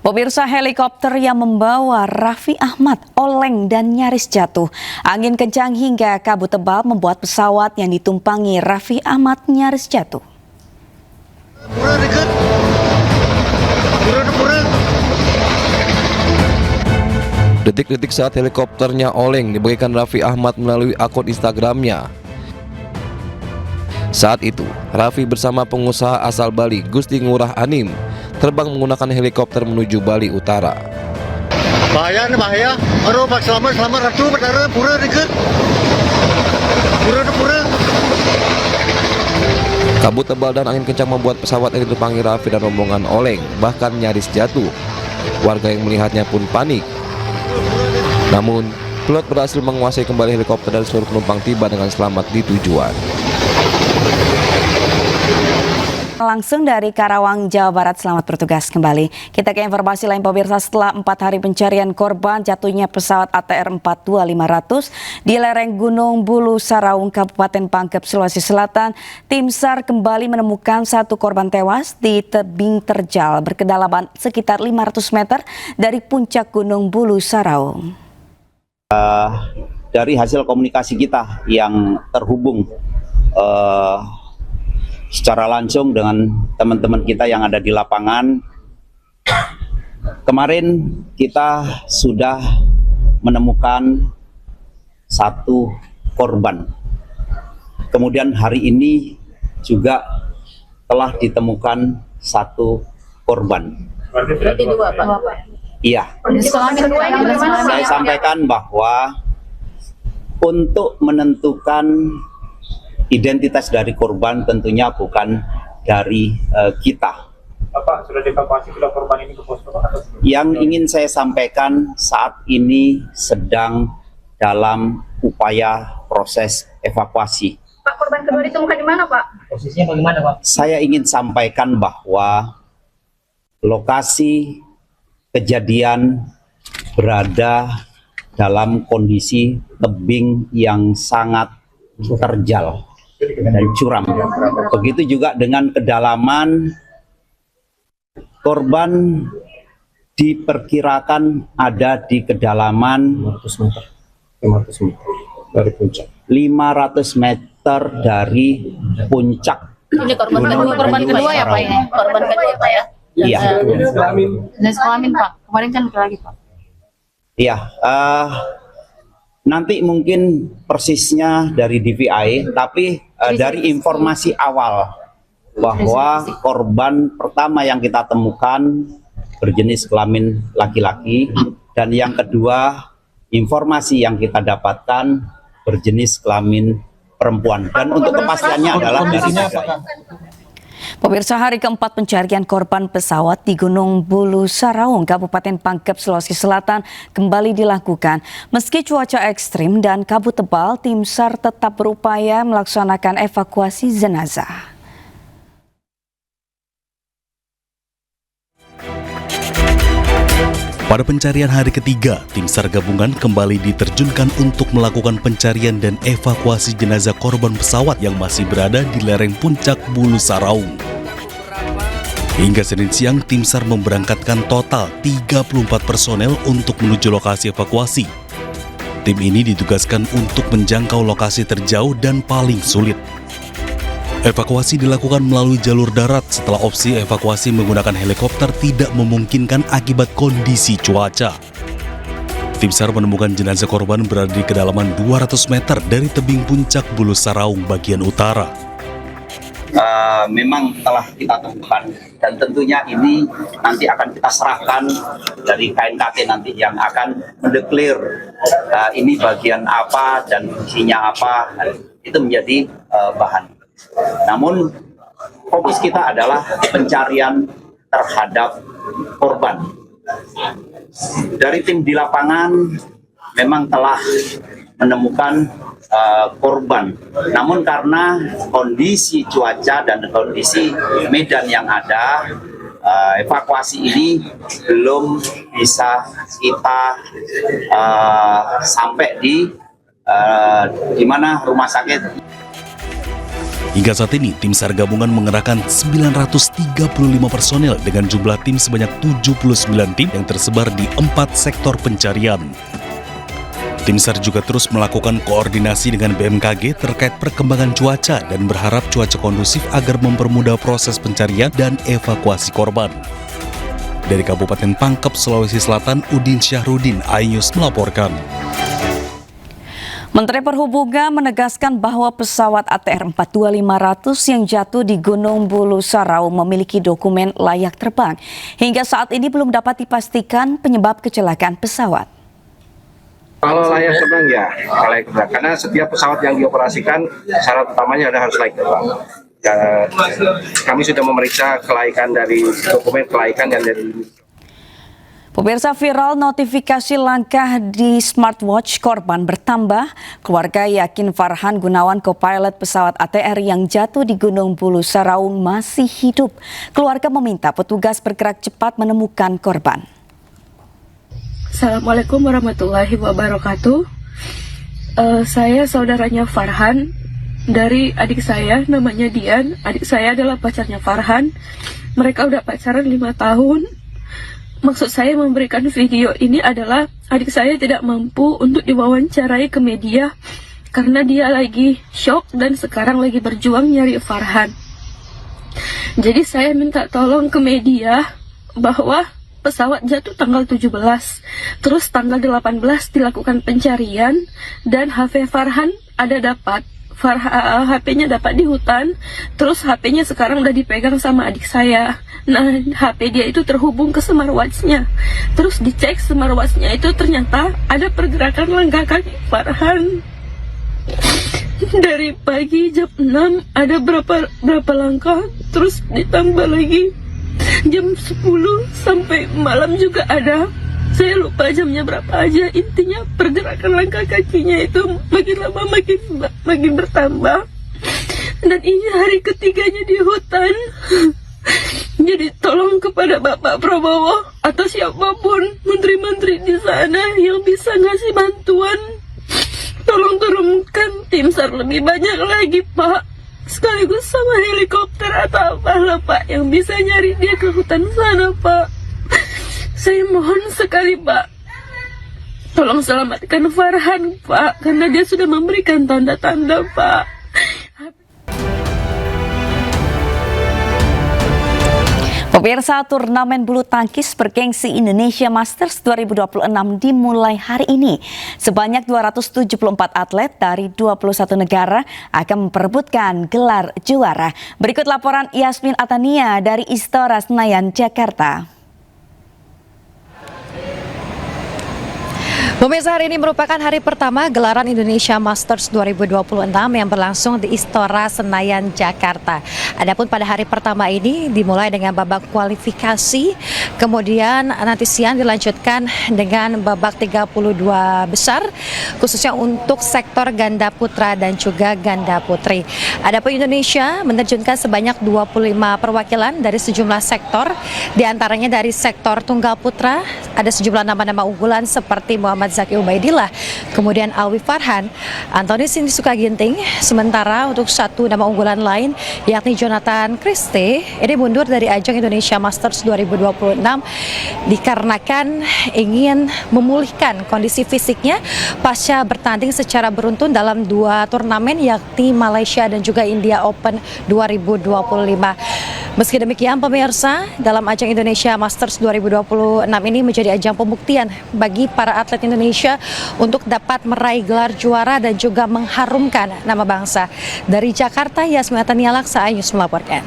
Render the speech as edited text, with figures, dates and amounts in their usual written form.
Pemirsa, helikopter yang membawa Raffi Ahmad oleng dan nyaris jatuh. Angin kencang hingga kabut tebal membuat pesawat yang ditumpangi Raffi Ahmad nyaris jatuh. Detik-detik saat helikopternya oleng dibagikan Raffi Ahmad melalui akun Instagramnya. Saat itu, Raffi bersama pengusaha asal Bali, Gusti Ngurah Anim, terbang menggunakan helikopter menuju Bali Utara. Bahaya nih, bahaya. Aduh, Pak, selamat, ratu, berdarah, pura dikit. Pura. Kabut tebal dan angin kencang membuat pesawat yang ditumpangi Raffi dan rombongan oleng, bahkan nyaris jatuh. Warga yang melihatnya pun panik. Namun, pilot berhasil menguasai kembali helikopter dan seluruh penumpang tiba dengan selamat di tujuan. Langsung dari Karawang, Jawa Barat, selamat bertugas kembali. Kita ke informasi lain, pemirsa. Setelah 4 hari pencarian korban jatuhnya pesawat ATR 42500 di lereng Gunung Bulu Saraung, Kabupaten Pangkep, Sulawesi Selatan, tim SAR kembali menemukan satu korban tewas di tebing terjal berkedalaman sekitar 500 meter dari puncak Gunung Bulu Saraung. Dari hasil komunikasi kita yang terhubung secara langsung dengan teman-teman kita yang ada di lapangan, kemarin kita sudah menemukan satu korban. Kemudian hari ini juga telah ditemukan satu korban. Berarti dua, Pak? Iya. Saya sampaikan bahwa untuk menentukan identitas dari korban tentunya bukan dari kita. Bapak sudah dievakuasi bila korban ini ke posko? Yang ingin saya sampaikan saat ini sedang dalam upaya proses evakuasi. Pak, korban kedua ditemukan di mana, Pak? Posisinya bagaimana, Pak? Saya ingin sampaikan bahwa lokasi kejadian berada dalam kondisi tebing yang sangat terjal dan curam. Begitu juga dengan kedalaman, korban diperkirakan ada di kedalaman 500 meter dari puncak. 500 meter dari puncak. Ini korban kedua ya, Pak? Ini korban kedua, Pak, ya? Iya. Jenis kelamin, Pak. Kemarin kan lagi, Pak. Iya. Nanti mungkin persisnya dari DVI, tapi dari informasi awal bahwa korban pertama yang kita temukan berjenis kelamin laki-laki, dan yang kedua informasi yang kita dapatkan berjenis kelamin perempuan, dan untuk kepastiannya adalah dari Pemirsa, hari keempat pencarian korban pesawat di Gunung Bulu Saraung, Kabupaten Pangkep, Sulawesi Selatan kembali dilakukan. Meski cuaca ekstrim dan kabut tebal, tim SAR tetap berupaya melaksanakan evakuasi jenazah. Pada pencarian hari ketiga, tim SAR gabungan kembali diterjunkan untuk melakukan pencarian dan evakuasi jenazah korban pesawat yang masih berada di lereng puncak Bulu Saraung. Hingga Senin siang, tim SAR memberangkatkan total 34 personel untuk menuju lokasi evakuasi. Tim ini ditugaskan untuk menjangkau lokasi terjauh dan paling sulit. Evakuasi dilakukan melalui jalur darat setelah opsi evakuasi menggunakan helikopter tidak memungkinkan akibat kondisi cuaca. Tim SAR menemukan jenazah korban berada di kedalaman 200 meter dari tebing puncak Bulu Saraung bagian utara. Memang telah kita temukan, dan tentunya ini nanti akan kita serahkan dari KNKT nanti yang akan mendeklir ini bagian apa dan fungsinya apa, itu menjadi bahan. Namun fokus kita adalah pencarian terhadap korban. Dari tim di lapangan memang telah menemukan korban. Namun karena kondisi cuaca dan kondisi medan yang ada, evakuasi ini belum bisa kita sampai di mana rumah sakit. Hingga saat ini, tim SAR gabungan mengerahkan 935 personel dengan jumlah tim sebanyak 79 tim yang tersebar di 4 sektor pencarian. Tim SAR juga terus melakukan koordinasi dengan BMKG terkait perkembangan cuaca dan berharap cuaca kondusif agar mempermudah proses pencarian dan evakuasi korban. Dari Kabupaten Pangkep, Sulawesi Selatan, Udin Syahrudin, iNews melaporkan. Menteri Perhubungan menegaskan bahwa pesawat ATR 42500 yang jatuh di Gunung Bulu Sarau memiliki dokumen layak terbang. Hingga saat ini belum dapat dipastikan penyebab kecelakaan pesawat. Kalau layak terbang ya, layak terbang. Karena setiap pesawat yang dioperasikan syarat utamanya harus layak terbang. Kami sudah memeriksa kelaikan dari dokumen kelaikan dan dari. Pemirsa, viral notifikasi langkah di smartwatch korban bertambah. Keluarga yakin Farhan Gunawan, co-pilot pesawat ATR yang jatuh di Gunung Bulu Sarau masih hidup. Keluarga meminta petugas bergerak cepat menemukan korban. Assalamualaikum warahmatullahi wabarakatuh. Saya saudaranya Farhan, dari adik saya namanya Dian. Adik saya adalah pacarnya Farhan. Mereka udah pacaran 5 tahun. Maksud saya memberikan video ini adalah adik saya tidak mampu untuk diwawancarai ke media karena dia lagi shock dan sekarang lagi berjuang nyari Farhan. Jadi saya minta tolong ke media bahwa pesawat jatuh tanggal 17, terus tanggal 18 dilakukan pencarian dan HP Farhan ada dapat. HP-nya dapat di hutan, terus HP-nya sekarang udah dipegang sama adik saya. Nah, HP dia itu terhubung ke smartwatch-nya. Terus dicek smartwatch-nya itu ternyata ada pergerakan langkah kaki Farhan. Dari pagi jam 6 ada berapa langkah, terus ditambah lagi jam 10 sampai malam juga ada. Saya lupa jamnya berapa aja. Intinya pergerakan langkah kakinya itu makin lama makin bertambah. Dan ini hari ketiganya di hutan. Jadi tolong kepada Bapak Prabowo atau siapapun menteri-menteri di sana yang bisa ngasih bantuan, tolong turunkan tim SAR lebih banyak lagi, Pak. Sekaligus sama helikopter atau apalah, Pak, yang bisa nyari dia ke hutan sana, Pak. Saya mohon sekali, Pak, tolong selamatkan Farhan, Pak, karena dia sudah memberikan tanda-tanda, Pak. Pemirsa, turnamen bulu tangkis bergengsi Indonesia Masters 2026 dimulai hari ini. Sebanyak 274 atlet dari 21 negara akan memperebutkan gelar juara. Berikut laporan Yasmin Atania dari Istora Senayan, Jakarta. Pemirsa, hari ini merupakan hari pertama gelaran Indonesia Masters 2026 yang berlangsung di Istora Senayan, Jakarta. Adapun pada hari pertama ini dimulai dengan babak kualifikasi, kemudian nanti siang dilanjutkan dengan babak 32 besar, khususnya untuk sektor ganda putra dan juga ganda putri. Adapun Indonesia menerjunkan sebanyak 25 perwakilan dari sejumlah sektor, diantaranya dari sektor tunggal putra, ada sejumlah nama-nama unggulan seperti Muhammad Zaki Ubaidillah, kemudian Alwi Farhan, Antoni Sinisuka Ginting. Sementara untuk satu nama unggulan lain yakni Jonathan Christie, ini mundur dari ajang Indonesia Masters 2026 dikarenakan ingin memulihkan kondisi fisiknya pasca bertanding secara beruntun dalam 2 turnamen yakni Malaysia dan juga India Open 2025. Meski demikian, pemirsa, dalam ajang Indonesia Masters 2026 ini menjadi ajang pembuktian bagi para atlet Indonesia untuk dapat meraih gelar juara dan juga mengharumkan nama bangsa. Dari Jakarta, Yasmin Atania Laksa, iNews melaporkan.